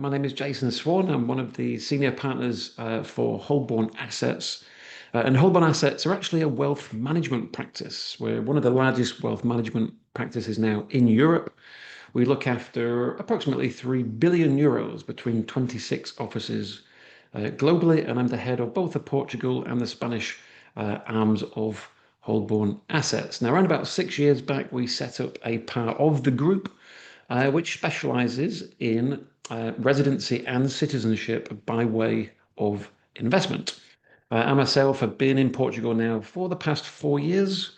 My name is Jason Swan. I'm one of the senior partners for Holborn Assets. And Holborn Assets are actually a wealth management practice. We're one of the largest wealth management practices now in Europe. We look after approximately 3 billion euros between 26 offices globally, and I'm the head of both the Portugal and the Spanish arms of Holborn Assets. Now, around about 6 years back, we set up a part of the group which specializes in residency and citizenship by way of investment. I myself have been in Portugal now for the past 4 years.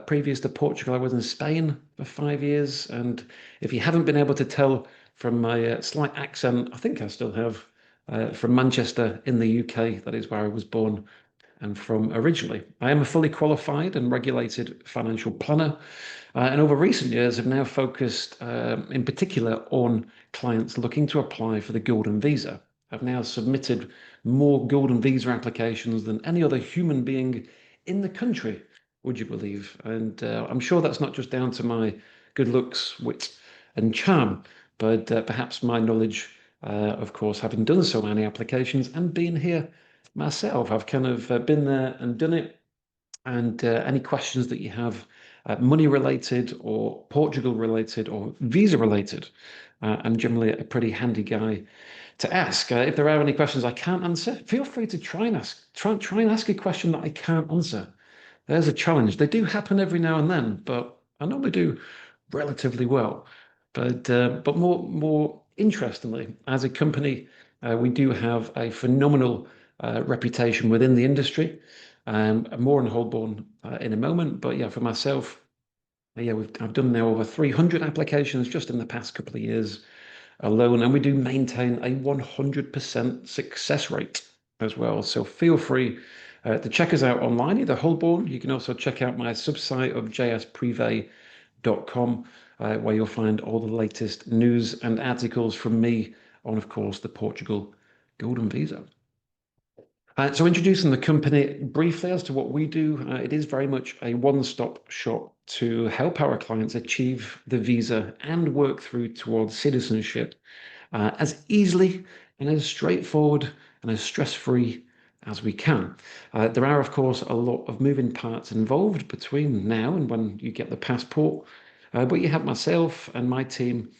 Previous to Portugal, I was in Spain for 5 years. And if you haven't been able to tell from my slight accent, I think I still have, from Manchester in the UK. That is where I was born and from originally. I am a fully qualified and regulated financial planner, and over recent years have now focused in particular on clients looking to apply for the Golden Visa. I've now submitted more Golden Visa applications than any other human being in the country, would you believe? And I'm sure that's not just down to my good looks, wit, and charm, but perhaps my knowledge, of course, having done so many applications and being here myself. I've kind of been there and done it. And any questions that you have, money related or Portugal related or visa related, I'm generally a pretty handy guy to ask. If there are any questions I can't answer, feel free to try and ask a question that I can't answer. There's a challenge. They do happen every now and then, but I normally do relatively well. But more interestingly, as a company, we do have a phenomenal reputation within the industry. More on Holborn in a moment, but yeah, for myself, yeah, I've done now over 300 applications just in the past couple of years alone, and we do maintain a 100% success rate as well. So feel free to check us out online, either Holborn. You can also check out my subsite of jsprive.com, where you'll find all the latest news and articles from me on, of course, the Portugal Golden Visa. So introducing the company briefly as to what we do, it is very much a one-stop shop to help our clients achieve the visa and work through towards citizenship as easily and as straightforward and as stress-free as we can. There are, of course, a lot of moving parts involved between now and when you get the passport, but you have myself and my team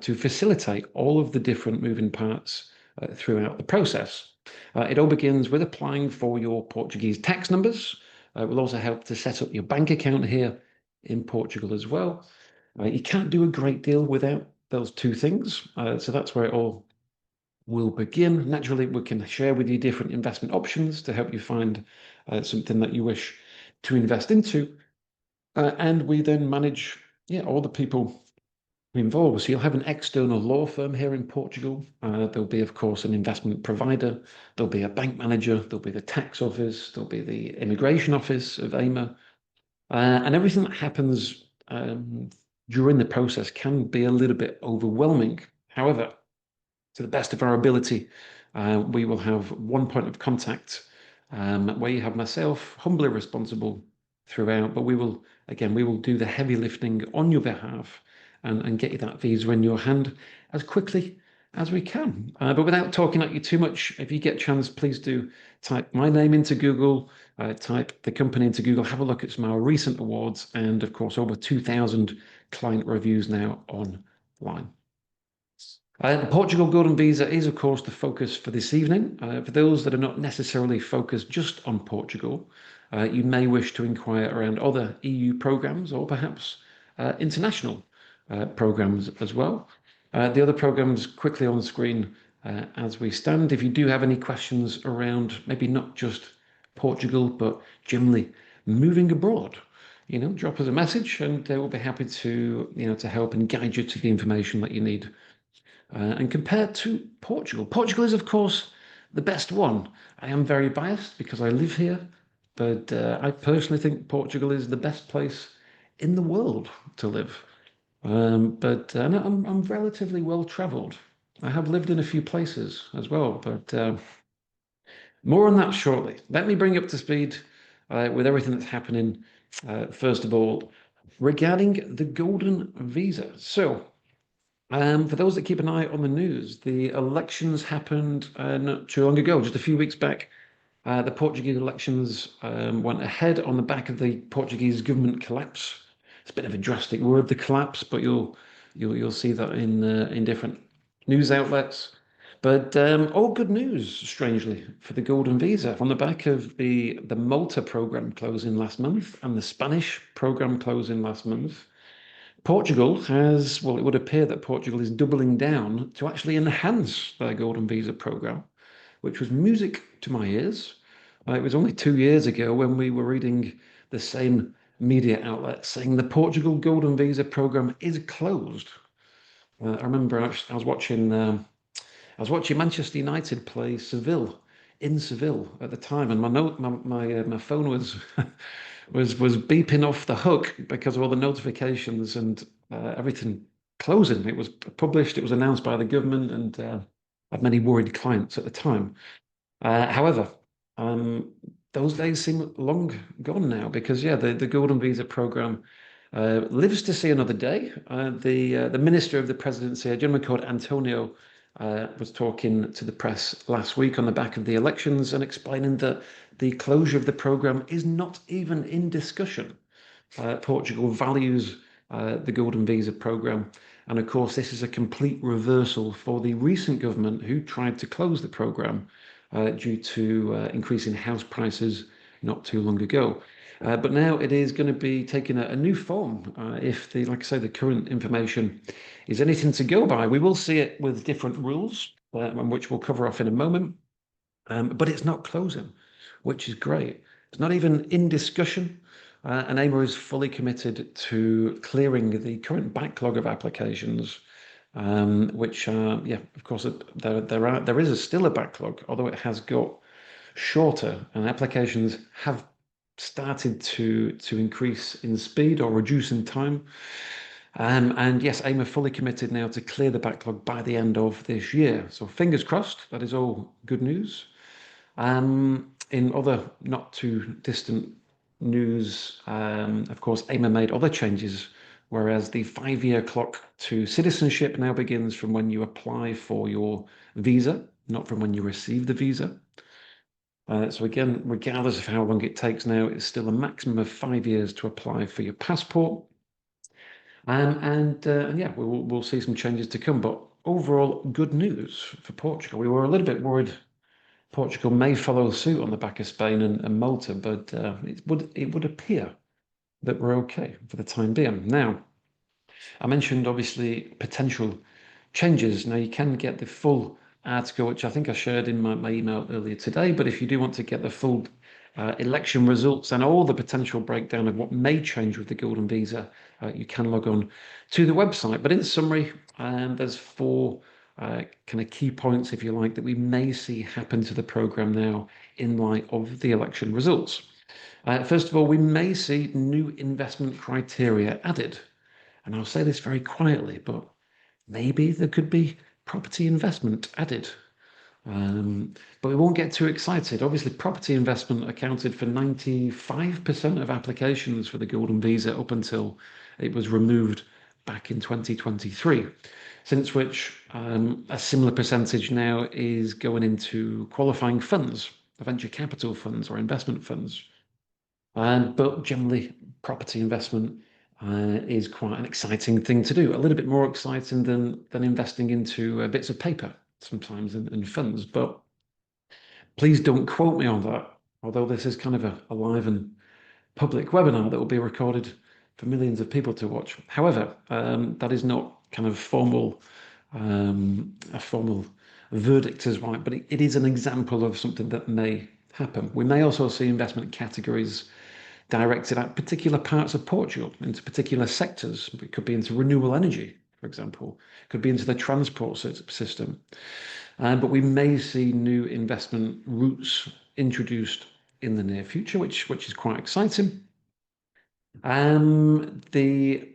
to facilitate all of the different moving parts throughout the process. It all begins with applying for your Portuguese tax numbers. It will also help to set up your bank account here in Portugal as well. You can't do a great deal without those two things. So that's where it all will begin. Naturally, we can share with you different investment options to help you find something that you wish to invest into. And we then manage all the people involved. So you'll have an external law firm here in Portugal. There'll be, of course, an investment provider. There'll be a bank manager. There'll be the tax office. There'll be the immigration office of AIMA. And everything that happens during the process can be a little bit overwhelming. However, to the best of our ability, we will have one point of contact where you have myself, humbly responsible throughout, but we will do the heavy lifting on your behalf and get you that visa in your hand as quickly as we can. But without talking at you too much, if you get a chance, please do type my name into Google, type the company into Google, have a look at some of our recent awards, and of course, over 2,000 client reviews now online. The Portugal Golden Visa is, of course, the focus for this evening. For those that are not necessarily focused just on Portugal, you may wish to inquire around other EU programs or perhaps international programs as well. The other programs quickly on screen as we stand. If you do have any questions around maybe not just Portugal, but generally moving abroad, drop us a message and we'll be happy to, to help and guide you to the information that you need. And compared to Portugal, Portugal is, of course, the best one. I am very biased because I live here, but I personally think Portugal is the best place in the world to live. But I'm relatively well traveled. I have lived in a few places as well, but more on that shortly. Let me bring you up to speed with everything that's happening. First of all, regarding the Golden Visa. So For those that keep an eye on the news, the elections happened not too long ago, just a few weeks back. The Portuguese elections went ahead on the back of the Portuguese government collapse. It's a bit of a drastic word, the collapse, but you'll see that in different news outlets. But all good news, strangely, for the golden visa on the back of the Malta program closing last month and the Spanish program closing last month. Portugal has, well, it would appear that Portugal is doubling down to actually enhance their golden visa program, which was music to my ears. It was only 2 years ago when we were reading the same media outlet saying the Portugal golden visa program is closed. I remember I was watching Manchester United play Seville in Seville at the time, and my phone was was beeping off the hook because of all the notifications and everything closing. It was published, it was announced by the government, and I had many worried clients at the time. However, um, those days seem long gone now because yeah, the Golden Visa program lives to see another day. The minister of the presidency, a gentleman called Antonio, was talking to the press last week on the back of the elections and explaining that the closure of the program is not even in discussion. Portugal values the Golden Visa program. And of course, this is a complete reversal for the recent government who tried to close the program due to increasing house prices not too long ago. But now it is going to be taking a new form. If the, like I say, the current information is anything to go by, we will see it with different rules, which we'll cover off in a moment. But it's not closing, which is great. It's not even in discussion. And AIMA is fully committed to clearing the current backlog of applications, which are, yeah, of course, there is still a backlog, although it has got shorter, and applications have started to increase in speed or reduce in time. And yes, AIMA fully committed now to clear the backlog by the end of this year. So fingers crossed, that is all good news. In other not too distant news, of course, AIMA made other changes, whereas the 5-year clock to citizenship now begins from when you apply for your visa, not from when you receive the visa. So again, regardless of how long it takes now, it's still a maximum of 5 years to apply for your passport. And yeah, we'll see some changes to come. But overall, good news for Portugal. We were a little bit worried Portugal may follow suit on the back of Spain and Malta, but it would appear that we're okay for the time being. Now, I mentioned obviously potential changes. Now you can get the full article, which I think I shared in my email earlier today. But if you do want to get the full election results and all the potential breakdown of what may change with the Golden Visa, you can log on to the website. But in summary, there's four kind of key points, if you like, that we may see happen to the program now in light of the election results. First of all, we may see new investment criteria added. And I'll say this very quietly, but maybe there could be property investment added. But we won't get too excited. Obviously, property investment accounted for 95% of applications for the Golden Visa up until it was removed back in 2023, since which a similar percentage now is going into qualifying funds, venture capital funds or investment funds. But generally, property investment is quite an exciting thing to do. A little bit more exciting than investing into bits of paper sometimes and funds. But please don't quote me on that. Although this is kind of a live and public webinar that will be recorded for millions of people to watch. However, that is not kind of a formal verdict as well, but it is an example of something that may happen. We may also see investment categories directed at particular parts of Portugal, into particular sectors. It could be into renewable energy, for example. It could be into the transport system. But we may see new investment routes introduced in the near future, which is quite exciting. The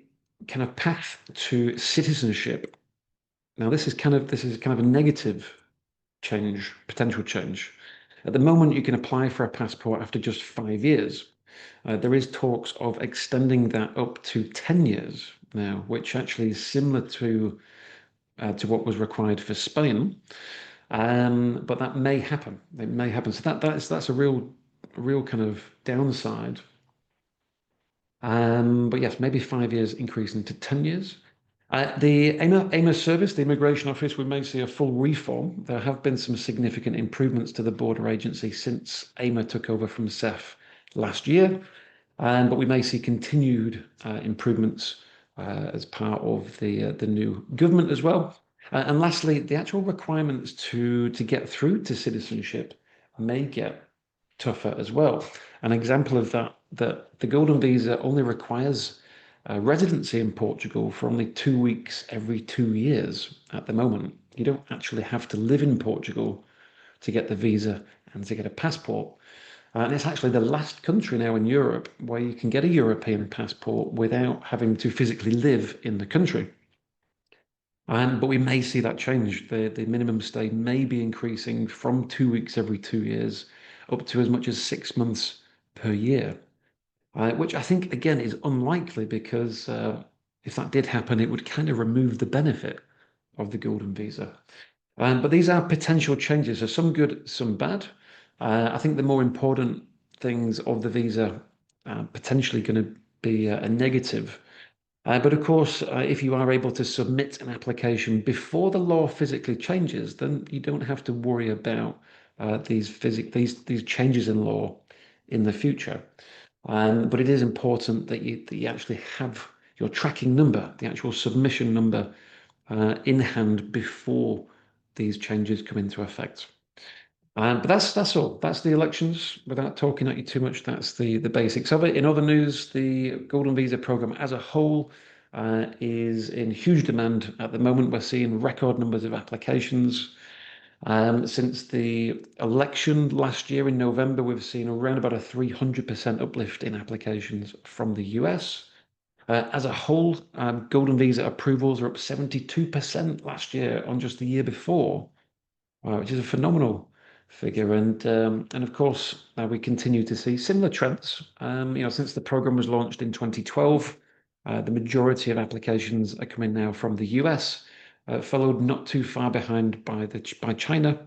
kind of path to citizenship. Now, this is kind of a negative change, potential change. At the moment, you can apply for a passport after just 5 years. There is talks of extending that up to 10 years now, which actually is similar to to what was required for Spain. But that may happen. It may happen. So that's a real kind of downside. But yes, maybe 5 years increasing to 10 years. The AIMA service, the Immigration Office, we may see a full reform. There have been some significant improvements to the border agency since AIMA took over from CEF last year, but we may see continued improvements as part of the new government as well. And lastly, the actual requirements to get through to citizenship may get tougher as well. An example of that the golden visa only requires residency in Portugal for only 2 weeks every 2 years at the moment. You don't actually have to live in Portugal to get the visa and to get a passport. And it's actually the last country now in Europe where you can get a European passport without having to physically live in the country. But we may see that change. The minimum stay may be increasing from 2 weeks every 2 years up to as much as 6 months per year, which I think, again, is unlikely because if that did happen, it would kind of remove the benefit of the golden visa. But these are potential changes. So some good, some bad. I think the more important things of the visa are potentially going to be a negative. But of course, if you are able to submit an application before the law physically changes, then you don't have to worry about these changes in law in the future. But it is important that you actually have your tracking number, the actual submission number, in hand before these changes come into effect. But that's all. That's the elections. Without talking at you too much, that's the basics of it. In other news, the Golden Visa program as a whole is in huge demand at the moment. We're seeing record numbers of applications. Since the election last year in November, we've seen around about a 300% uplift in applications from the US. As a whole, Golden Visa approvals are up 72% last year on just the year before, which is a phenomenal figure. And of course, we continue to see similar trends. Since the program was launched in 2012, the majority of applications are coming now from the US, followed not too far behind by China,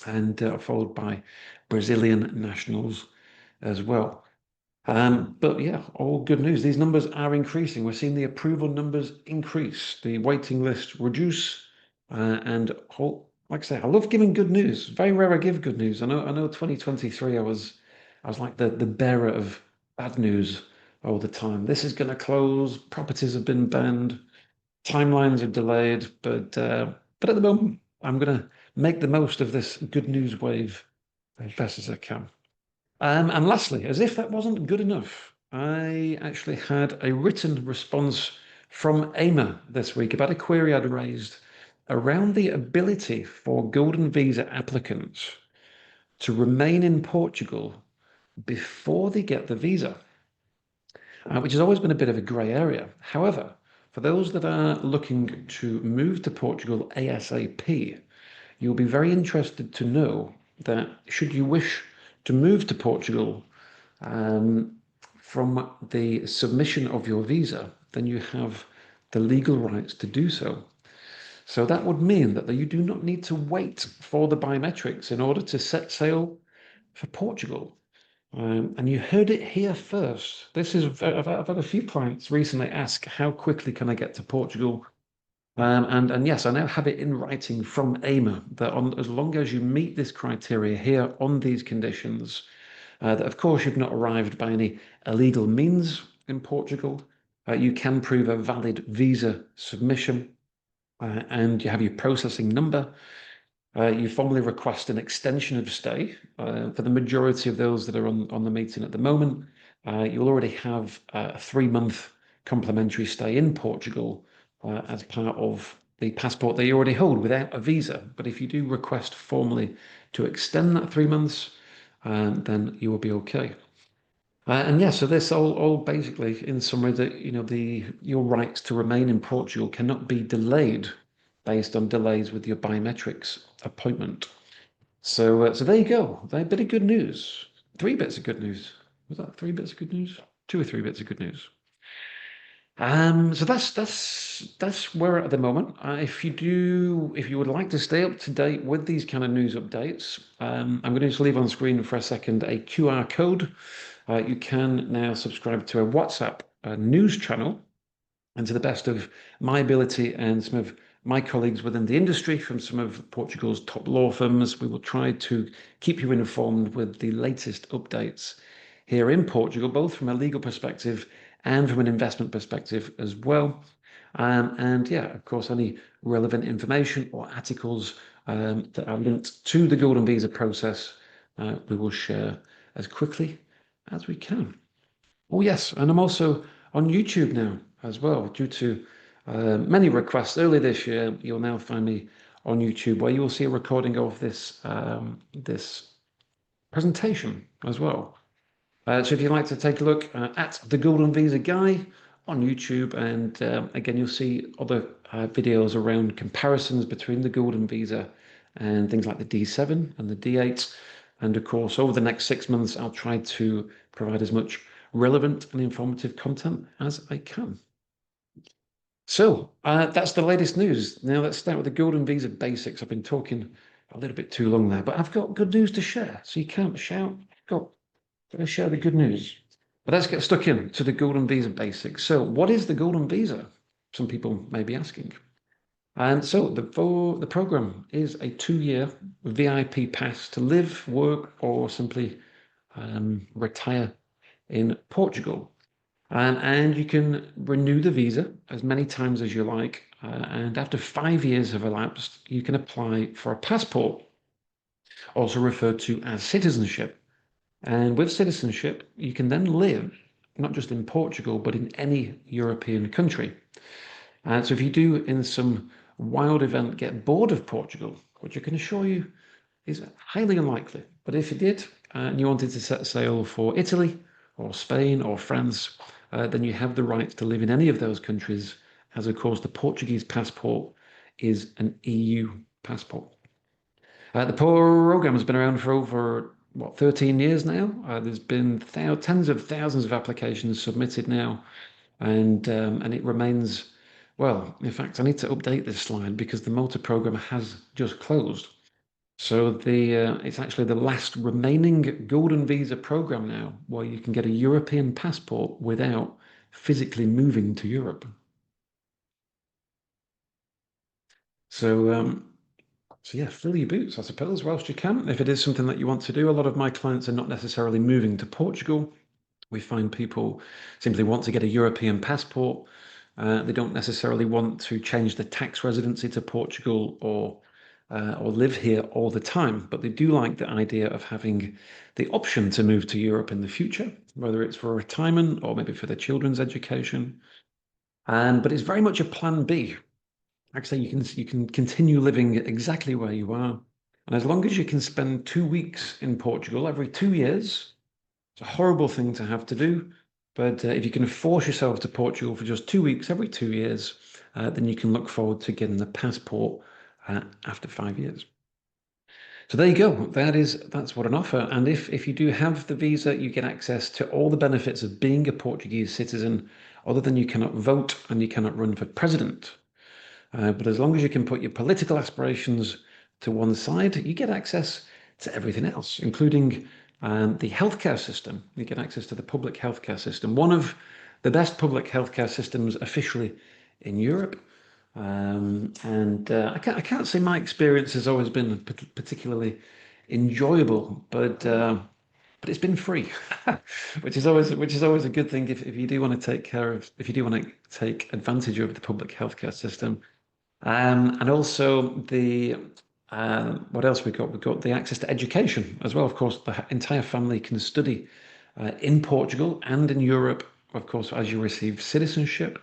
and followed by Brazilian nationals as well. But yeah, all good news. These numbers are increasing. We're seeing the approval numbers increase, the waiting list reduce, and like I say, I love giving good news. Very rare I give good news. I know 2023 I was like the bearer of bad news all the time. This is going to close, properties have been banned, timelines are delayed, but at the moment I'm going to make the most of this good news wave as best as I can. And lastly, as if that wasn't good enough, I actually had a written response from AIMA this week about a query I'd raised around the ability for golden visa applicants to remain in Portugal before they get the visa, which has always been a bit of a grey area. However, for those that are looking to move to Portugal ASAP, you'll be very interested to know that should you wish to move to Portugal from the submission of your visa, then you have the legal rights to do so. So that would mean that you do not need to wait for the biometrics in order to set sail for Portugal. And you heard it here first. I've had a few clients recently ask, how quickly can I get to Portugal? And yes, I now have it in writing from AIMA that as long as you meet this criteria here on these conditions, that of course you've not arrived by any illegal means in Portugal, you can prove a valid visa submission, and you have your processing number. You formally request an extension of stay. For the majority of those that are on the meeting at the moment, you'll already have a 3-month complimentary stay in Portugal as part of the passport that you already hold without a visa. But if you do request formally to extend that 3 months, then you will be okay. And yeah, so this all basically, in summary, that your rights to remain in Portugal cannot be delayed based on delays with your biometrics appointment. So there you go. A bit of good news. 3 bits of good news. Was that 3 bits of good news? 2 or 3 bits of good news. So that's where we're at the moment. If you would like to stay up to date with these kind of news updates, I'm going to just leave on screen for a second a QR code. You can now subscribe to a WhatsApp news channel, and to the best of my ability and some of my colleagues within the industry from some of Portugal's top law firms, we will try to keep you informed with the latest updates here in Portugal, both from a legal perspective and from an investment perspective as well. And yeah, of course, any relevant information or articles that are linked to the Golden Visa process, we will share as quickly as we can. Oh, yes, and I'm also on YouTube now as well, due to many requests early this year. You'll now find me on YouTube, where you will see a recording of this presentation as well. So if you'd like to take a look at the Golden Visa Guy on YouTube, and again, you'll see other videos around comparisons between the Golden Visa and things like the D7 and the D8. And of course, over the next 6 months, I'll try to provide as much relevant and informative content as I can. So that's the latest news. Now let's start with the Golden Visa basics. I've been talking a little bit too long there, but I've got good news to share. So you can't shout. Got to share the good news. But let's get stuck into the Golden Visa basics. So what is the Golden Visa? Some people may be asking. And so the program is a 2-year VIP pass to live, work, or simply retire in Portugal. And you can renew the visa as many times as you like. And after 5 years have elapsed, you can apply for a passport, also referred to as citizenship. And with citizenship, you can then live not just in Portugal, but in any European country. And so if you do, in some wild event, get bored of Portugal, which I can assure you is highly unlikely, but if you did and you wanted to set sail for Italy or Spain or France, then you have the right to live in any of those countries, as of course the Portuguese passport is an EU passport. The program has been around for over, 13 years now. There's been tens of thousands of applications submitted now, and it remains, well, in fact, I need to update this slide because the Malta program has just closed. So it's actually the last remaining Golden Visa program now, where you can get a European passport without physically moving to Europe. So, so yeah, fill your boots, I suppose, whilst you can. If it is something that you want to do, a lot of my clients are not necessarily moving to Portugal. We find people simply want to get a European passport. They don't necessarily want to change the tax residency to Portugal or live here all the time, but they do like the idea of having the option to move to Europe in the future, whether it's for retirement or maybe for their children's education. But it's very much a plan B. Like I say, you can continue living exactly where you are, and as long as you can spend 2 weeks in Portugal every 2 years, it's a horrible thing to have to do. But if you can force yourself to Portugal for just 2 weeks every 2 years, then you can look forward to getting the passport after 5 years. So there you go. That's what an offer. And if you do have the visa, you get access to all the benefits of being a Portuguese citizen, other than you cannot vote and you cannot run for president. But as long as you can put your political aspirations to one side, you get access to everything else, including the healthcare system. You get access to the public healthcare system, one of the best public healthcare systems officially in Europe. And I can't say my experience has always been particularly enjoyable, but it's been free, which is always a good thing if you do want to if you do want to take advantage of the public healthcare system. And also what else we got? We've got the access to education as well. Of course, the entire family can study in Portugal and in Europe, of course, as you receive citizenship.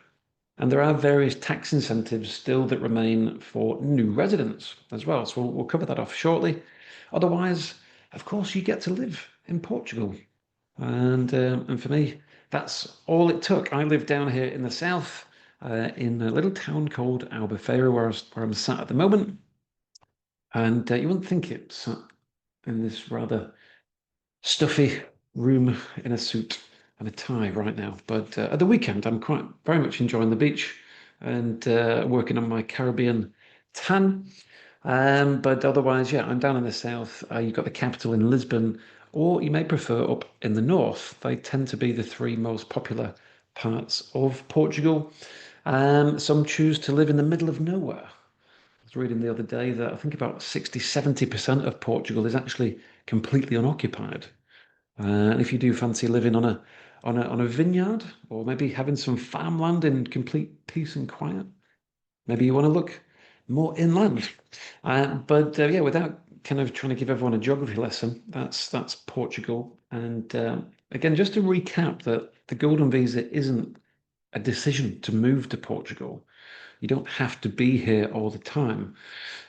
And there are various tax incentives still that remain for new residents as well. So we'll cover that off shortly. Otherwise, of course, you get to live in Portugal. And for me, that's all it took. I live down here in the south, in a little town called Albufeira, where I'm sat at the moment. And you wouldn't think it, sat in this rather stuffy room in a suit. and a tie right now. But at the weekend, I'm quite very much enjoying the beach and working on my Caribbean tan. But otherwise, yeah, I'm down in the south. You've got the capital in Lisbon, or you may prefer up in the north. They tend to be the three most popular parts of Portugal. Some choose to live in the middle of nowhere. I was reading the other day that I think about 60–70% of Portugal is actually completely unoccupied. And if you do fancy living on a vineyard, or maybe having some farmland in complete peace and quiet, maybe you want to look more inland. But yeah, without kind of trying to give everyone a geography lesson, that's Portugal. And again, just to recap, that the golden visa isn't a decision to move to Portugal. You don't have to be here all the time.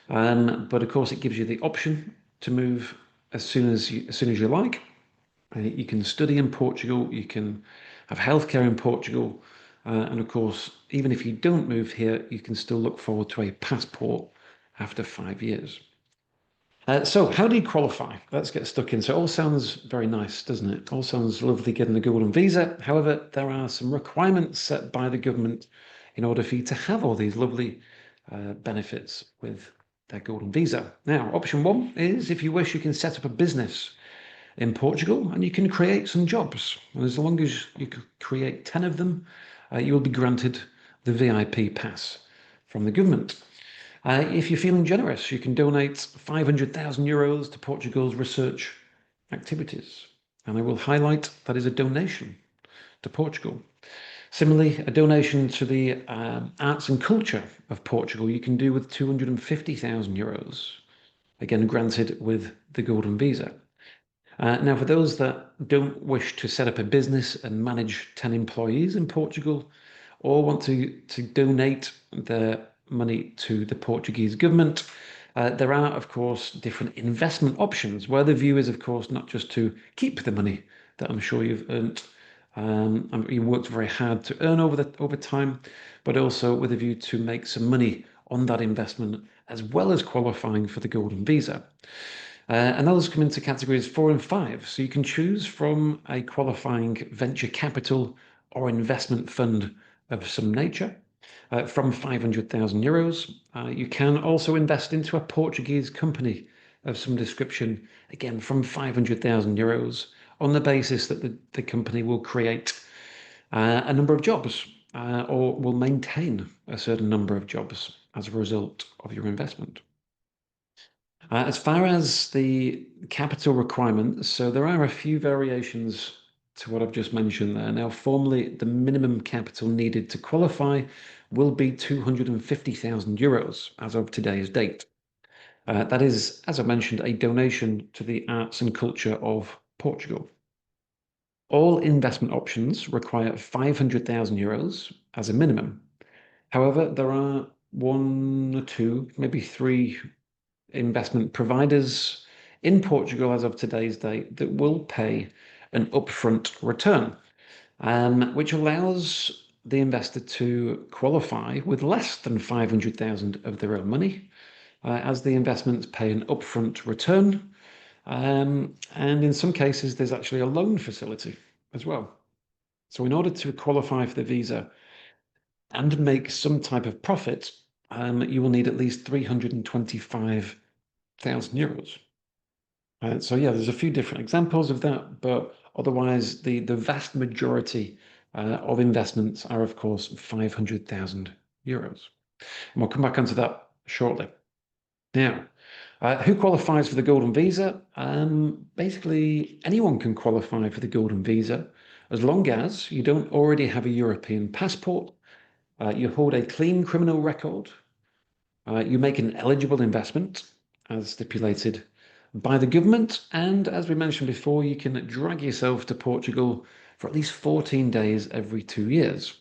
But of course, it gives you the option to move as soon as you like. You can study in Portugal, you can have healthcare in Portugal, and of course, even if you don't move here, you can still look forward to a passport after 5 years. So how do you qualify? Let's get stuck in. So it all sounds very nice, doesn't it? All sounds lovely getting the golden visa. However, there are some requirements set by the government in order for you to have all these lovely benefits with their golden visa. Now, option one is if you wish, you can set up a business in Portugal and you can create some jobs. And as long as you can create 10 of them, you will be granted the VIP pass from the government. If you're feeling generous, you can donate 500,000 euros to Portugal's research activities. And I will highlight that is a donation to Portugal. Similarly, a donation to the arts and culture of Portugal you can do with 250,000 euros, again granted with the golden visa. Now, for those that don't wish to set up a business and manage 10 employees in Portugal, or want to donate their money to the Portuguese government, there are, of course, different investment options where the view is, of course, not just to keep the money that I'm sure you've earned. You worked very hard to earn over time, but also with a view to make some money on that investment, as well as qualifying for the golden visa. And those come into categories 4 and 5. So you can choose from a qualifying venture capital or investment fund of some nature from 500,000 euros. You can also invest into a Portuguese company of some description, again, from 500,000 euros, on the basis that the company will create a number of jobs or will maintain a certain number of jobs as a result of your investment. As far as the capital requirements, so there are a few variations to what I've just mentioned there. Now, formally, the minimum capital needed to qualify will be 250,000 euros as of today's date. That is, as I mentioned, a donation to the arts and culture of Portugal. All investment options require 500,000 euros as a minimum. However, there are one or two, maybe three investment providers in Portugal as of today's date that will pay an upfront return, which allows the investor to qualify with less than 500,000 of their own money, as the investments pay an upfront return. And in some cases, there's actually a loan facility as well. So in order to qualify for the visa and make some type of profit, you will need at least 325,000 euros. So yeah, there's a few different examples of that, but otherwise the vast majority of investments are, of course, 500,000 euros. And we'll come back onto that shortly. Now, who qualifies for the golden visa? Basically, anyone can qualify for the golden visa as long as you don't already have a European passport, you hold a clean criminal record, you make an eligible investment as stipulated by the government, and as we mentioned before, you can drag yourself to Portugal for at least 14 days every 2 years.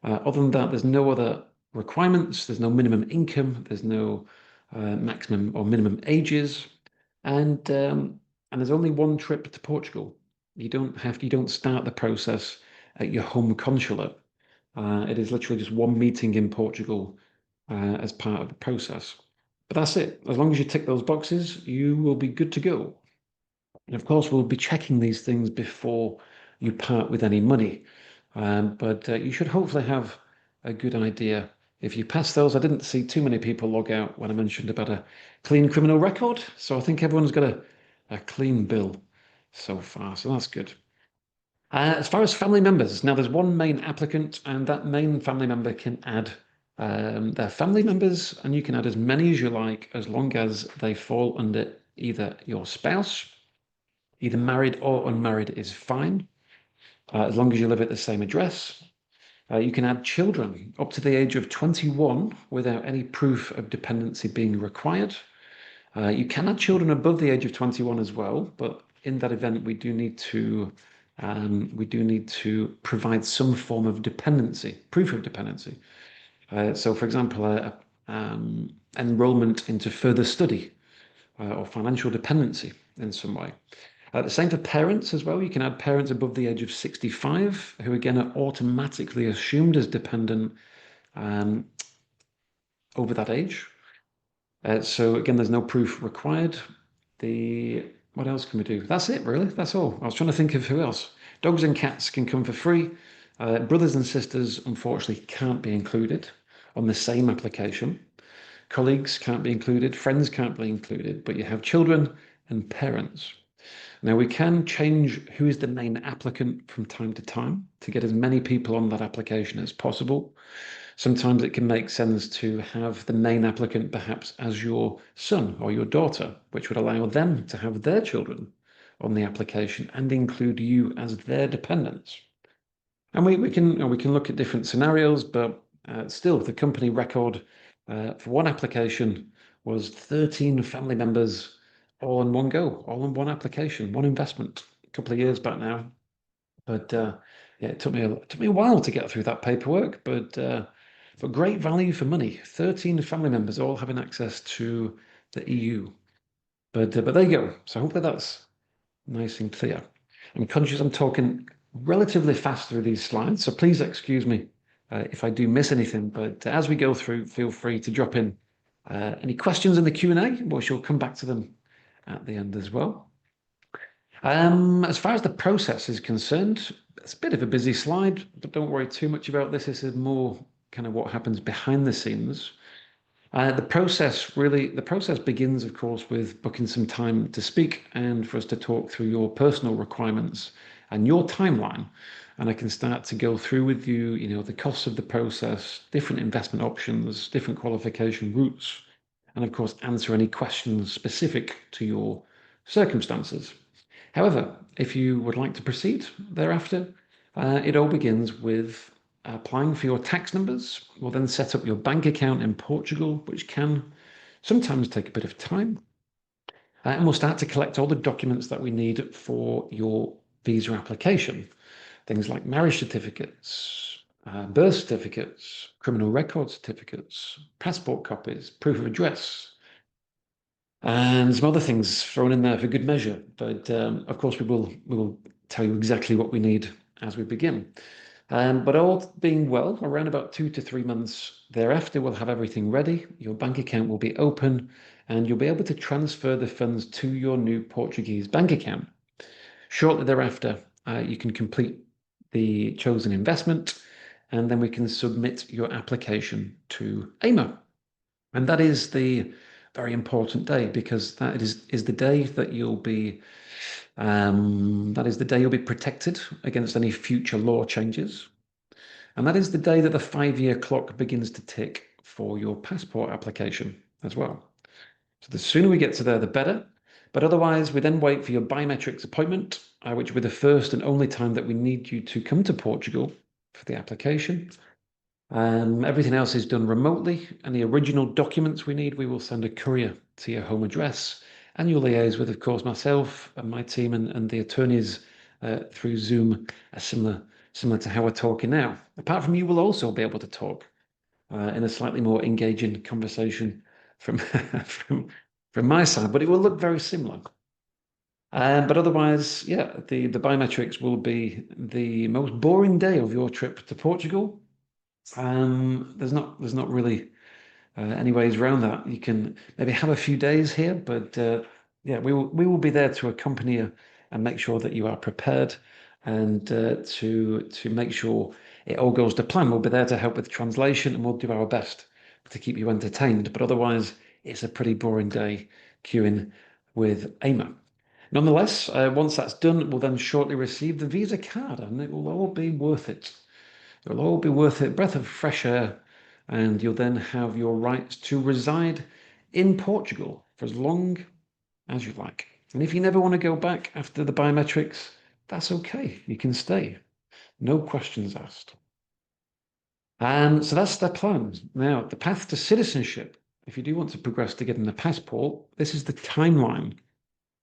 Other than that, there's no other requirements, there's no minimum income, there's no maximum or minimum ages, and there's only one trip to Portugal. You don't start the process at your home consulate. It is literally just one meeting in Portugal as part of the process. But that's it. As long as you tick those boxes, you will be good to go. And of course, we'll be checking these things before you part with any money. But you should hopefully have a good idea if you pass those. I didn't see too many people log out when I mentioned about a clean criminal record, so I think everyone's got a clean bill so far, so that's good. As far as family members, now there's one main applicant, and that main family member can add their family members, and you can add as many as you like, as long as they fall under either your spouse, either married or unmarried is fine, as long as you live at the same address. You can add children up to the age of 21 without any proof of dependency being required. You can add children above the age of 21 as well, but in that event, we do need to provide some form of dependency, proof of dependency. So, for example, enrollment into further study or financial dependency in some way. The same for parents as well. You can add parents above the age of 65, who again are automatically assumed as dependent over that age. So again, there's no proof required. What else can we do? That's it, really. That's all. I was trying to think of who else. Dogs and cats can come for free. Brothers and sisters, unfortunately, can't be included on the same application. Colleagues can't be included. Friends can't be included. But you have children and parents. Now, we can change who is the main applicant from time to time to get as many people on that application as possible. Sometimes it can make sense to have the main applicant perhaps as your son or your daughter, which would allow them to have their children on the application and include you as their dependents. And we can look at different scenarios, but still the company record for one application was 13 family members all in one go, all in one application, one investment, a couple of years back now. But yeah, it took me a while to get through that paperwork, but great value for money. 13 family members all having access to the EU. But there you go. So hopefully that's nice and clear. I'm conscious I'm talking relatively fast through these slides, so please excuse me if I do miss anything. But as we go through, feel free to drop in any questions in the Q&A, which we'll come back to them at the end as well. As far as the process is concerned, it's a bit of a busy slide, but don't worry too much about this. This is more kind of what happens behind the scenes. The process begins, of course, with booking some time to speak and for us to talk through your personal requirements and your timeline. And I can start to go through with you, the costs of the process, different investment options, different qualification routes, and of course, answer any questions specific to your circumstances. However, if you would like to proceed thereafter, it all begins with applying for your tax numbers. We'll then set up your bank account in Portugal, which can sometimes take a bit of time. And we'll start to collect all the documents that we need for your visa application. Things like marriage certificates, birth certificates, criminal record certificates, passport copies, proof of address, and some other things thrown in there for good measure. But of course, we will tell you exactly what we need as we begin. But all being well, around about 2 to 3 months thereafter, we'll have everything ready. Your bank account will be open and you'll be able to transfer the funds to your new Portuguese bank account. Shortly thereafter, you can complete the chosen investment and then we can submit your application to AIMA. And that is the very important day because that is the day that you'll be protected against any future law changes. And that is the day that the 5-year clock begins to tick for your passport application as well. So the sooner we get to there, the better. But otherwise, we then wait for your biometrics appointment, which will be the first and only time that we need you to come to Portugal for the application. Everything else is done remotely. And the original documents we need, we will send a courier to your home address. And you'll liaise with, of course, myself and my team and the attorneys through Zoom, similar to how we're talking now. Apart from you will also be able to talk in a slightly more engaging conversation from from my side, but it will look very similar. But otherwise, yeah, the biometrics will be the most boring day of your trip to Portugal. There's not really any ways around that. You can maybe have a few days here, but yeah, we will be there to accompany you and make sure that you are prepared and to make sure it all goes to plan. We'll be there to help with translation, and we'll do our best to keep you entertained. But otherwise, it's a pretty boring day queuing with AIMA. Nonetheless, once that's done, we'll then shortly receive the visa card, and it will all be worth it. It will all be worth it. Breath of fresh air, and you'll then have your rights to reside in Portugal for as long as you like. And if you never want to go back after the biometrics, that's okay. You can stay. No questions asked. So that's the plan. Now, the path to citizenship. If you do want to progress to getting a passport, this is the timeline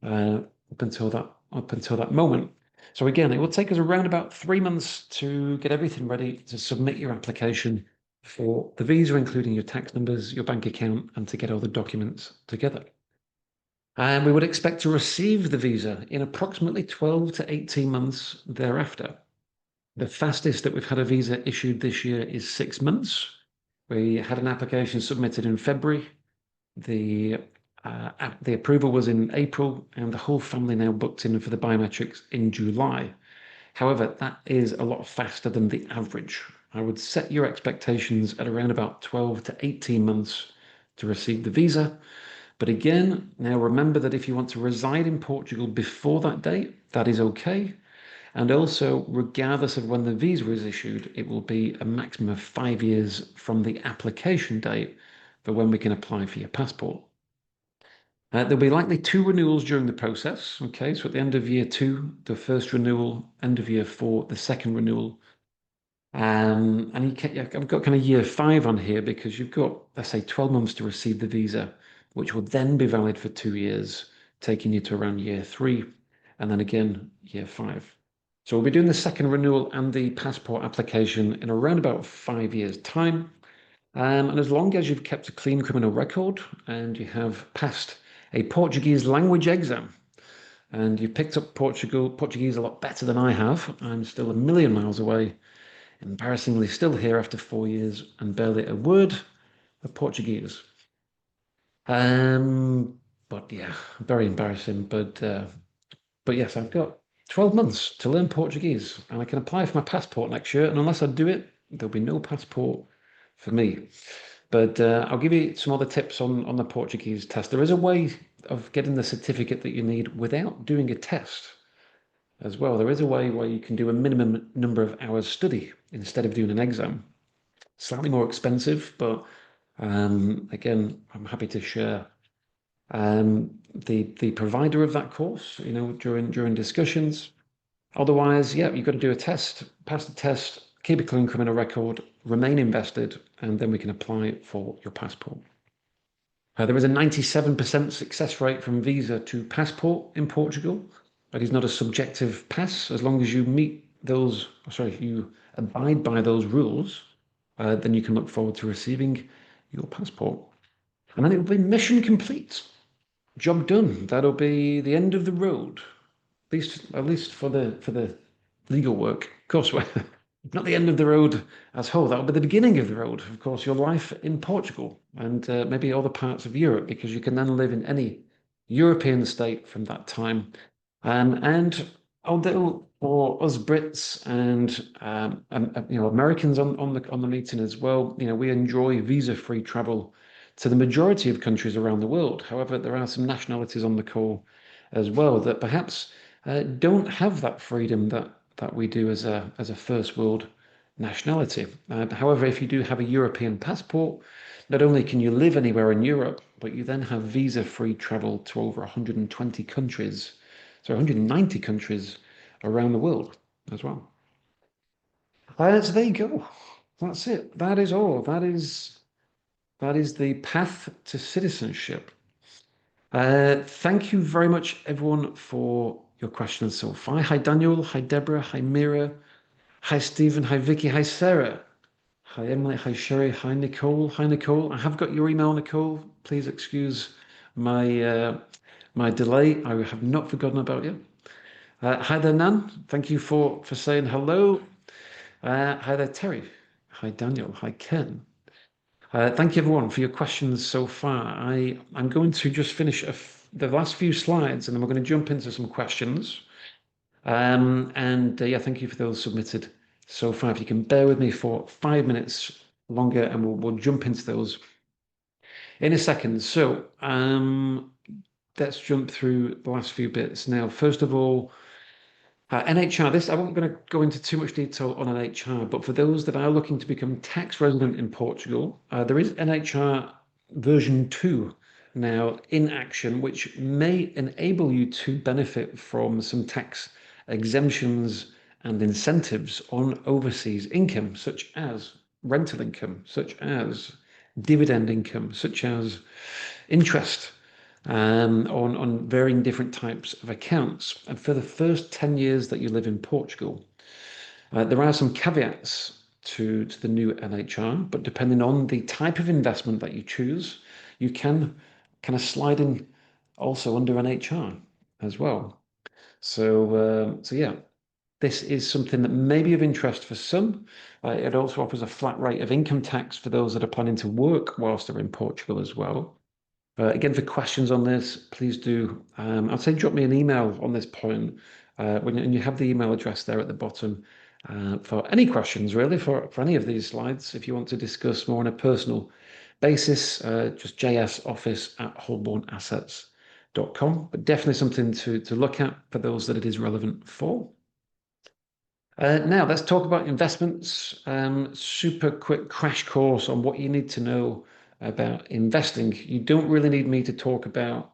up until that moment. So again, it will take us around about 3 months to get everything ready to submit your application for the visa, including your tax numbers, your bank account, and to get all the documents together. And we would expect to receive the visa in approximately 12 to 18 months thereafter. The fastest that we've had a visa issued this year is 6 months. We had an application submitted in February. The approval was in April, and the whole family now booked in for the biometrics in July. However, that is a lot faster than the average. I would set your expectations at around about 12 to 18 months to receive the visa. But again, now remember that if you want to reside in Portugal before that date, that is okay. And also, regardless of when the visa is issued, it will be a maximum of 5 years from the application date for when we can apply for your passport. There'll be likely 2 renewals during the process. Okay, so at the end of year 2, the first renewal, end of year 4, the second renewal. And I've got kind of year 5 on here because you've got, let's say, 12 months to receive the visa, which will then be valid for 2 years, taking you to around year 3, and then again, year 5. So we'll be doing the second renewal and the passport application in around about 5 years' time. And as long as you've kept a clean criminal record and you have passed a Portuguese language exam and you picked up Portuguese a lot better than I have, I'm still a million miles away, embarrassingly still here after 4 years and barely a word of Portuguese. But yeah, very embarrassing. But yes, I've got 12 months to learn Portuguese, and I can apply for my passport next year. And unless I do it, there'll be no passport for me. But I'll give you some other tips on the Portuguese test. There is a way of getting the certificate that you need without doing a test as well. There is a way where you can do a minimum number of hours study instead of doing an exam. Slightly more expensive, but again, I'm happy to share the provider of that course, during discussions. Otherwise, yeah, you've got to do a test, pass the test, keep a clean criminal record, remain invested, and then we can apply for your passport. There is a 97% success rate from visa to passport in Portugal. That is not a subjective pass. As long as you you abide by those rules, then you can look forward to receiving your passport. And then it will be mission complete. Job done. That'll be the end of the road, at least for the legal work. Of course, not the end of the road as whole. That'll be the beginning of the road. Of course, your life in Portugal and maybe other parts of Europe, because you can then live in any European state from that time. And although for us Brits and Americans on the meeting as well, we enjoy visa-free travel to the majority of countries around the world. However, there are some nationalities on the call as well that perhaps don't have that freedom that we do as a first world nationality. However, if you do have a European passport, not only can you live anywhere in Europe, but you then have visa-free travel to over 120 countries, so 190 countries around the world as well. So there you go. That's it. That is all. That is the path to citizenship. Thank you very much, everyone, for your questions so far. Hi, Daniel. Hi, Deborah. Hi, Mira. Hi, Stephen. Hi, Vicky. Hi, Sarah. Hi, Emily. Hi, Sherry. Hi, Nicole. Hi, Nicole. I have got your email, Nicole. Please excuse my my delay. I have not forgotten about you. Hi there, Nan. Thank you for saying hello. Hi there, Terry. Hi, Daniel. Hi, Ken. Thank you, everyone, for your questions so far. I'm going to just finish the last few slides, and then we're going to jump into some questions. And thank you for those submitted so far. If you can bear with me for 5 minutes longer, and we'll jump into those in a second. So let's jump through the last few bits now. First of all, NHR. This I won't going to go into too much detail on NHR, but for those that are looking to become tax resident in Portugal, there is NHR version 2 now in action, which may enable you to benefit from some tax exemptions and incentives on overseas income, such as rental income, such as dividend income, such as interest on varying different types of accounts. And for the first 10 years that you live in Portugal, there are some caveats to the new NHR, but depending on the type of investment that you choose, you can kind of slide in also under NHR as well. So yeah, this is something that may be of interest for some. It also offers a flat rate of income tax for those that are planning to work whilst they're in Portugal as well. Again, for questions on this, please do, I'd say drop me an email on this point, and you have the email address there at the bottom for any questions, really, for any of these slides. If you want to discuss more on a personal basis, just jsoffice@holbornassets.com, but definitely something to look at for those that it is relevant for. Now, let's talk about investments. Super quick crash course on what you need to know about investing. You don't really need me to talk about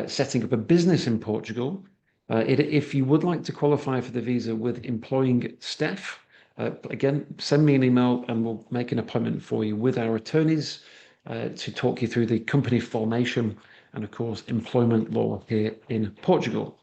setting up a business in Portugal. If you would like to qualify for the visa with employing staff, again, send me an email and we'll make an appointment for you with our attorneys to talk you through the company formation and, of course, employment law here in Portugal.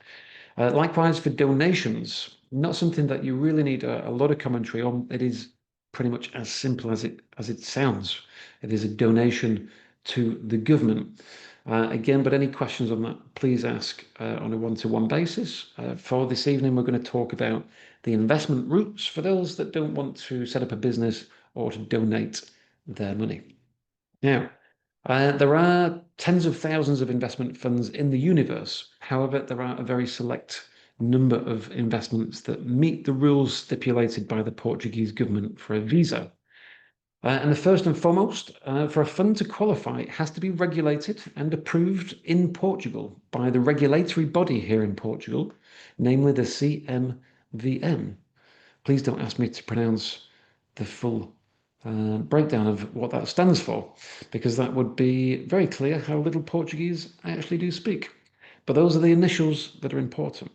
Likewise, for donations, not something that you really need a lot of commentary on. It is pretty much as simple as it sounds. It is a donation to the government. Again, but any questions on that, please ask on a one-to-one basis. For this evening, we're going to talk about the investment routes for those that don't want to set up a business or to donate their money. Now, there are tens of thousands of investment funds in the universe. However, there are a very select number of investments that meet the rules stipulated by the Portuguese government for a visa. And the first and foremost, for a fund to qualify, it has to be regulated and approved in Portugal by the regulatory body here in Portugal, namely the CMVM. Please don't ask me to pronounce the full breakdown of what that stands for, because that would be very clear how little Portuguese I actually do speak. But those are the initials that are important.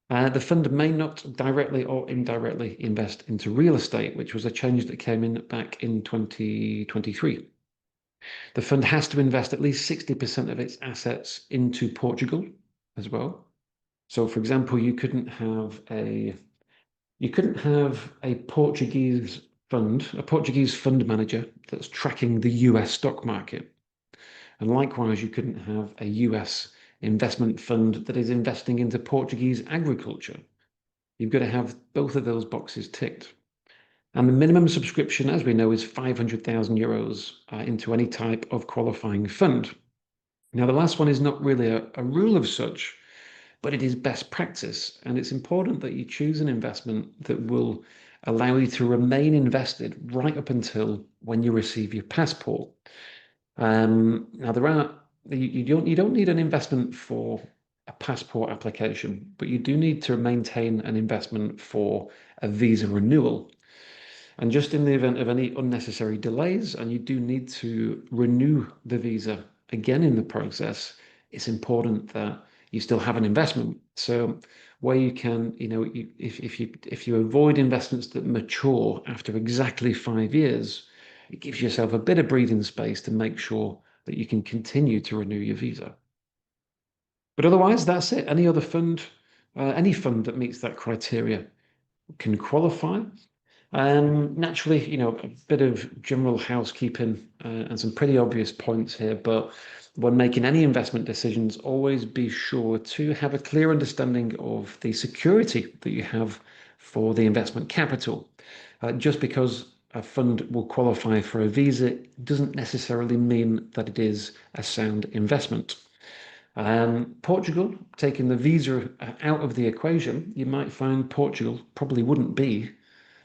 The fund may not directly or indirectly invest into real estate, which was a change that came in back in 2023. The fund has to invest at least 60% of its assets into Portugal as well. So, for example, you couldn't have a Portuguese fund manager that's tracking the US stock market. And likewise, you couldn't have a US investment fund that is investing into Portuguese agriculture. You've got to have both of those boxes ticked. And the minimum subscription, as we know, is 500,000 euros into any type of qualifying fund. Now, the last one is not really a rule of such, but it is best practice. And it's important that you choose an investment that will allow you to remain invested right up until when you receive your passport. Now, you don't need an investment for a passport application, but you do need to maintain an investment for a visa renewal. And just in the event of any unnecessary delays, and you do need to renew the visa again in the process, it's important that you still have an investment. So where you can, if you avoid investments that mature after exactly 5 years, it gives yourself a bit of breathing space to make sure that you can continue to renew your visa. But otherwise, that's it. Any fund that meets that criteria can qualify. Naturally, a bit of general housekeeping and some pretty obvious points here, but when making any investment decisions, always be sure to have a clear understanding of the security that you have for the investment capital. Just because a fund will qualify for a visa doesn't necessarily mean that it is a sound investment. Portugal, taking the visa out of the equation, you might find Portugal probably wouldn't be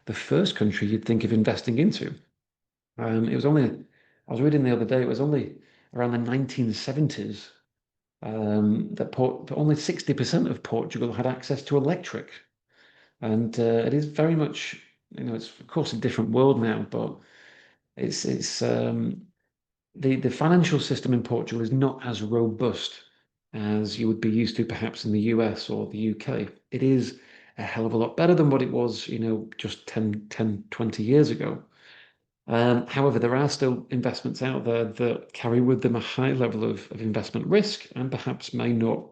the first country you'd think of investing into. It was only, I was reading the other day, it was only around the 1970s that only 60% of Portugal had access to electric. And it is very much, it's of course a different world now, but it's the financial system in Portugal is not as robust as you would be used to perhaps in the US or the UK. It is a hell of a lot better than what it was, just 20 years ago. However, there are still investments out there that carry with them a high level of investment risk and perhaps may not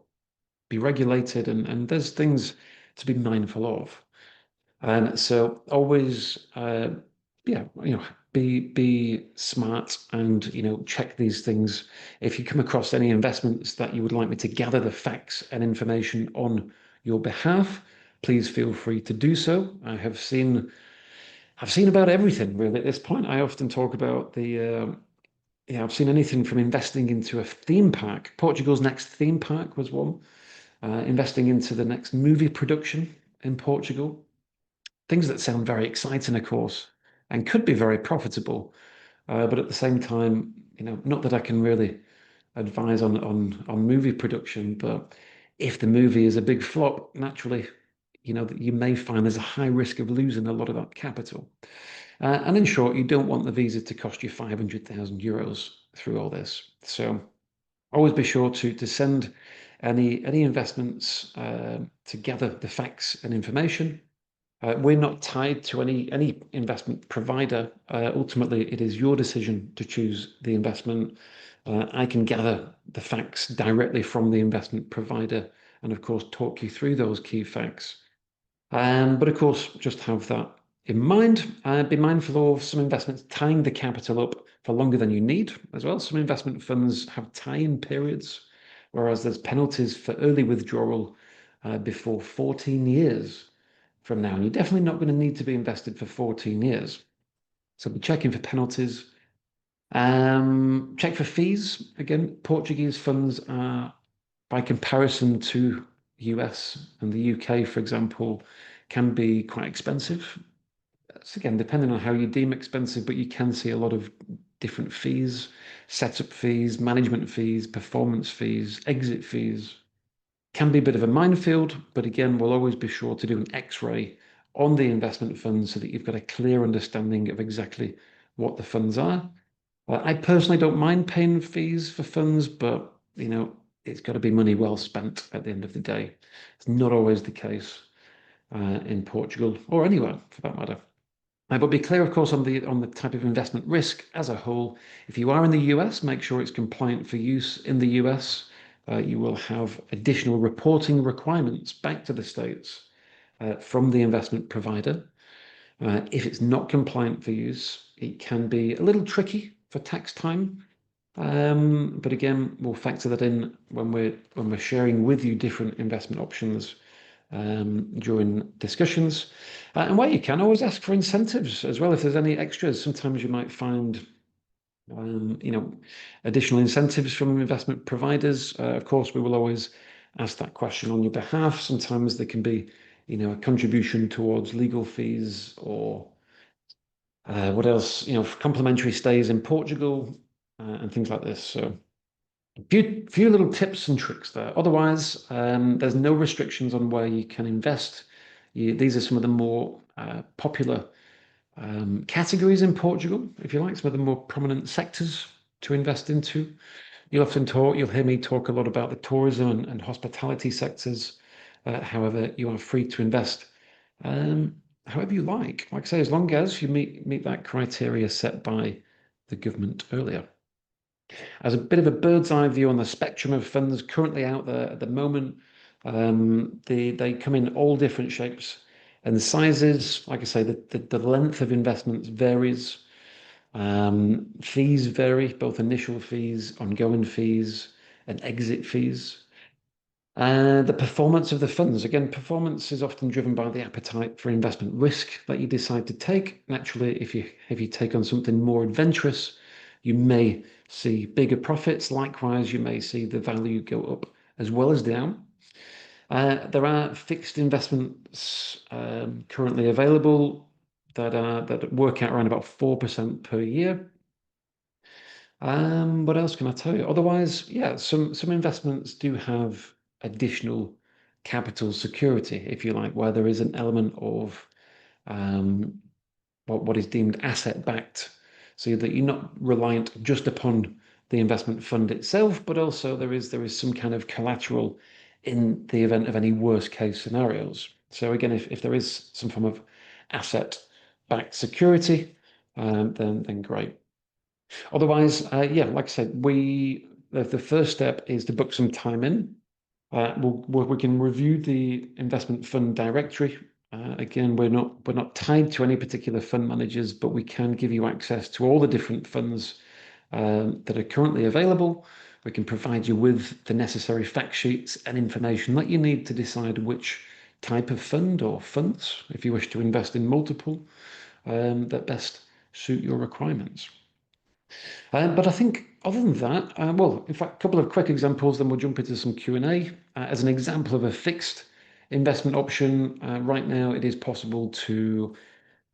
be regulated, and there's things to be mindful of. So always, yeah, be smart and check these things. If you come across any investments that you would like me to gather the facts and information on your behalf, please feel free to do so. I've seen about everything really at this point. I often talk about I've seen anything from investing into a theme park. Portugal's next theme park was one. Investing into the next movie production in Portugal. Things that sound very exciting, of course, and could be very profitable. But at the same time, not that I can really advise on movie production, but if the movie is a big flop, naturally, you may find there's a high risk of losing a lot of that capital. And in short, you don't want the visa to cost you 500,000 euros through all this. So always be sure to send any investments to gather the facts and information. We're not tied to any investment provider. Ultimately, it is your decision to choose the investment. I can gather the facts directly from the investment provider and, of course, talk you through those key facts. But of course, just have that in mind. Be mindful of some investments tying the capital up for longer than you need as well. Some investment funds have tie-in periods, whereas there's penalties for early withdrawal before 14 years from now. And you're definitely not going to need to be invested for 14 years. So be checking for penalties. Check for fees. Again, Portuguese funds are, by comparison to US and the UK, for example, can be quite expensive. It's again, depending on how you deem expensive, but you can see a lot of different fees, setup fees, management fees, performance fees, exit fees. Can be a bit of a minefield, but again, we'll always be sure to do an X-ray on the investment funds so that you've got a clear understanding of exactly what the funds are. I personally don't mind paying fees for funds, but it's got to be money well spent at the end of the day. It's not always the case in Portugal or anywhere for that matter. But be clear, of course, on the type of investment risk as a whole. If you are in the US, make sure it's compliant for use in the US. You will have additional reporting requirements back to the States from the investment provider. If it's not compliant for use, it can be a little tricky for tax time. But again, we'll factor that in when we're sharing with you different investment options during discussions. And where you can, always ask for incentives as well. If there's any extras, sometimes you might find additional incentives from investment providers. Of course, we will always ask that question on your behalf. Sometimes there can be, a contribution towards legal fees or what else, complimentary stays in Portugal and things like this. So few little tips and tricks there. Otherwise, there's no restrictions on where you can invest. These are some of the more popular categories in Portugal, if you like, some of the more prominent sectors to invest into. You'll hear me talk a lot about the tourism and hospitality sectors. However, you are free to invest however you like. Like I say, as long as you meet that criteria set by the government earlier. As a bit of a bird's eye view on the spectrum of funds currently out there at the moment, they come in all different shapes and sizes. Like I say, the length of investments varies. Fees vary, both initial fees, ongoing fees, and exit fees. The performance of the funds. Again, performance is often driven by the appetite for investment risk that you decide to take. Naturally, if you take on something more adventurous, you may see bigger profits. Likewise, you may see the value go up as well as down. There are fixed investments currently available that work out around about 4% per year. What else can I tell you? Otherwise, yeah, some investments do have additional capital security, if you like, where there is an element of um, what is deemed asset-backed, so that you're not reliant just upon the investment fund itself, but also there is some kind of collateral in the event of any worst case scenarios. So again, if there is some form of asset-backed security, then great. Otherwise, yeah, like I said, the first step is to book some time in. We can review the investment fund directory. Again, we're not tied to any particular fund managers, but we can give you access to all the different funds that are currently available. We can provide you with the necessary fact sheets and information that you need to decide which type of fund or funds, if you wish to invest in multiple, that best suit your requirements. But I think other than that, well, in fact, a couple of quick examples, then we'll jump into some Q&A. As an example of a fixed investment option, right now it is possible to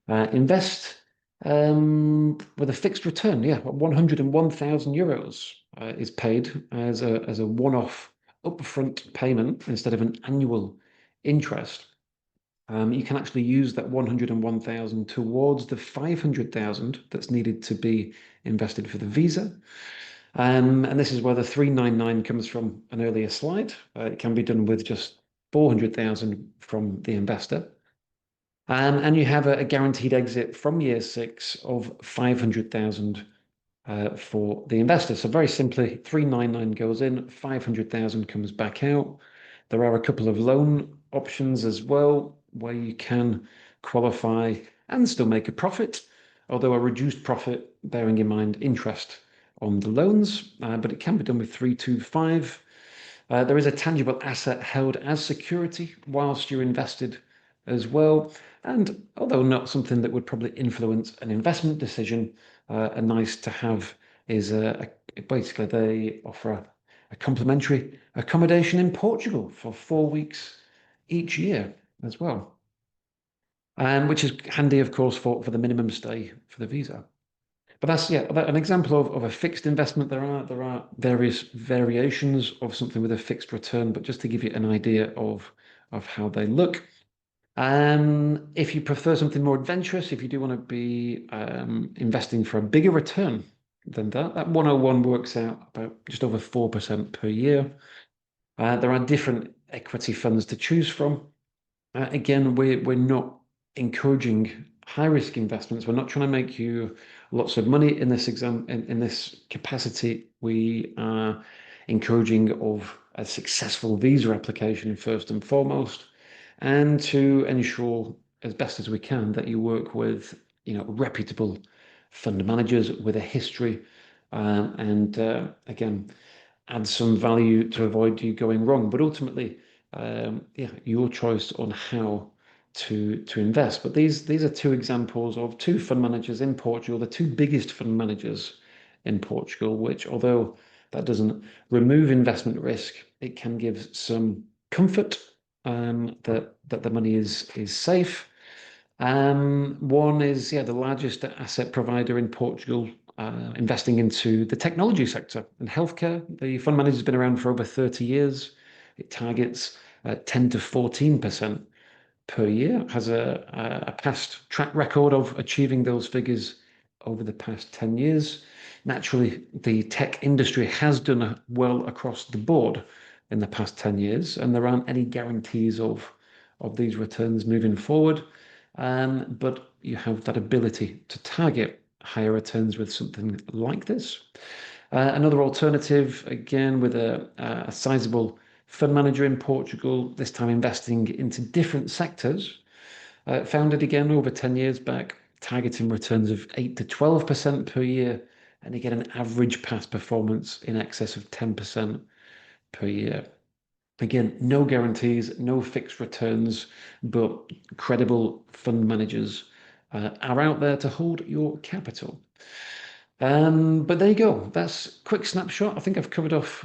invest with a fixed return. Yeah, 101,000 euros is paid as a one-off upfront payment instead of an annual interest. You can actually use that 101,000 towards the 500,000 that's needed to be invested for the visa. And this is where the 399 comes from an earlier slide. It can be done with just 400,000 from the investor. And you have a guaranteed exit from year 6 of 500,000 for the investor. So very simply, 399 goes in, 500,000 comes back out. There are a couple of loan options as well, where you can qualify and still make a profit, although a reduced profit, bearing in mind interest on the loans, but it can be done with 325. There is a tangible asset held as security whilst you're invested as well. And although not something that would probably influence an investment decision, a nice to have is basically they offer a complimentary accommodation in Portugal for 4 weeks each year as well, which is handy, of course, for the minimum stay for the visa. But that's an example of a fixed investment. There are various variations of something with a fixed return, but just to give you an idea of how they look. If you prefer something more adventurous, if you do want to be investing for a bigger return than that 101 works out about just over 4% per year. There are different equity funds to choose from. Again, we're not encouraging high risk investments. We're not trying to make you lots of money in this in this capacity. We are encouraging of a successful visa application first and foremost, and to ensure as best as we can that you work with reputable fund managers with a history, and again add some value to avoid you going wrong. But ultimately, yeah, your choice on how to invest. But these are two examples of two fund managers in Portugal, the two biggest fund managers in Portugal, which, although that doesn't remove investment risk, it can give some comfort that the money is safe. One is the largest asset provider in Portugal, investing into the technology sector and healthcare. The fund manager has been around for over 30 years. It targets 10 to 14% per year, has a past track record of achieving those figures over the past 10 years. Naturally, the tech industry has done well across the board in the past 10 years, and there aren't any guarantees of these returns moving forward. But you have that ability to target higher returns with something like this. Another alternative, again, with a sizable fund manager in Portugal, this time investing into different sectors, founded again over 10 years back, targeting returns of 8 to 12% per year, and you get an average past performance in excess of 10% per year. Again, no guarantees, no fixed returns, but credible fund managers are out there to hold your capital. But there you go. That's a quick snapshot. I think I've covered off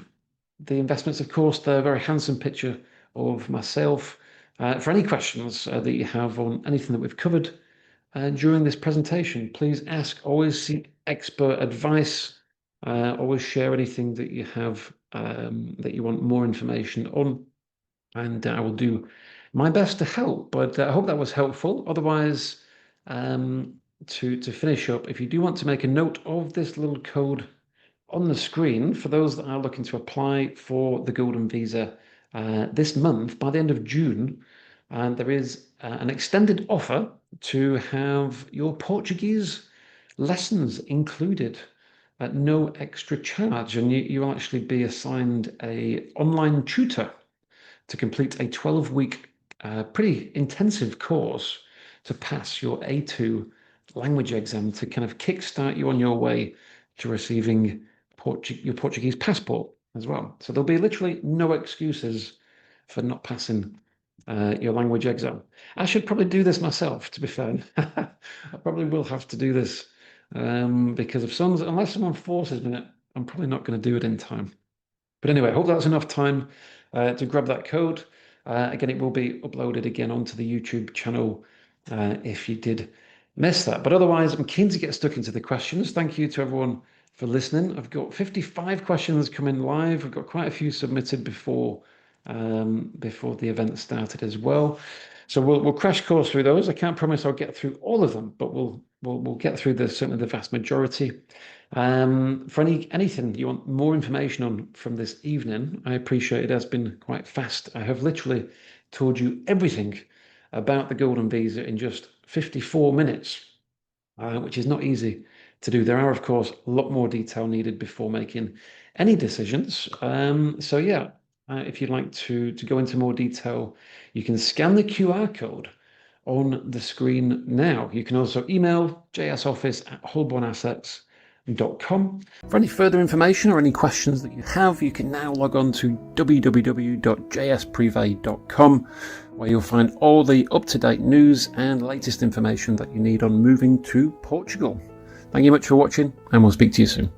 the investments. Of course, the very handsome picture of myself. For any questions that you have on anything that we've covered during this presentation, please ask. Always seek expert advice. Always share anything that you have that you want more information on, and I will do my best to help. But I hope that was helpful. Otherwise, to finish up, if you do want to make a note of this little code on the screen for those that are looking to apply for the Golden Visa this month, by the end of June, there is an extended offer to have your Portuguese lessons included at no extra charge, and you will actually be assigned a online tutor to complete a 12-week, pretty intensive course to pass your A2 language exam to kind of kickstart you on your way to receiving your Portuguese passport as well. So there'll be literally no excuses for not passing your language exam. I should probably do this myself, to be fair. I probably will have to do this because unless someone forces me, I'm probably not going to do it in time. But anyway, I hope that's enough time to grab that code. Again, it will be uploaded again onto the YouTube channel if you did miss that. But otherwise, I'm keen to get stuck into the questions. Thank you to everyone for listening. I've got 55 questions coming live. We've got quite a few submitted before the event started as well. So we'll crash course through those. I can't promise I'll get through all of them, but we'll get through certainly the vast majority. For anything you want more information on from this evening, I appreciate it has been quite fast. I have literally told you everything about the Golden Visa in just 54 minutes, which is not easy to do. There are, of course, a lot more detail needed before making any decisions. So yeah, if you'd like to go into more detail, you can scan the QR code on the screen now. You can also email jsoffice@holbornassets.com. For any further information or any questions that you have, you can now log on to www.jsprive.com, where you'll find all the up-to-date news and latest information that you need on moving to Portugal. Thank you much for watching, and we'll speak to you soon.